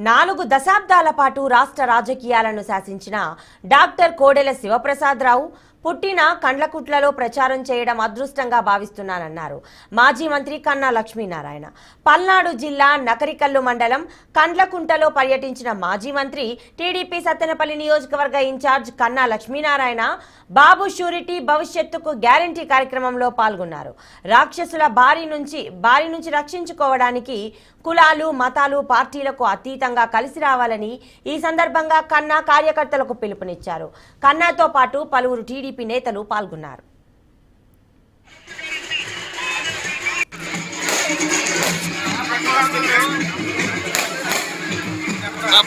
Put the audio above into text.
4 దశాబ్దాల పాటు రాష్ట్ర రాజకీయాలను శాసించిన డాక్టర్ కోడెల శివప్రసాదరావు పుట్టిన కండ్లకుట్లలో ప్రచారం చేయడం అదృష్టంగా భావిస్తున్నానన్నారు మాజీ మంత్రి కన్నా లక్ష్మీనారాయణ. పల్నాడు జిల్లా నకరికల్లు మండలం కండ్లకుంటలో పర్యటించిన మాజీ మంత్రి టీడీపీ సత్తెనపల్లి నియోజకవర్గ ఇన్ఛార్జ్ కన్నా లక్ష్మీనారాయణ బాబు షూరిటీ భవిష్యత్తుకు గ్యారంటీ కార్యక్రమంలో పాల్గొన్నారు. రాక్షసుల బారి నుంచి రక్షించుకోవడానికి కులాలు మతాలు పార్టీలకు అతీతంగా కలిసి రావాలని ఈ సందర్భంగా కన్నా కార్యకర్తలకు పిలుపునిచ్చారు. కన్నాతో పాటు పలువురు టీడీపీ నేతలు పాల్గొన్నారు. నా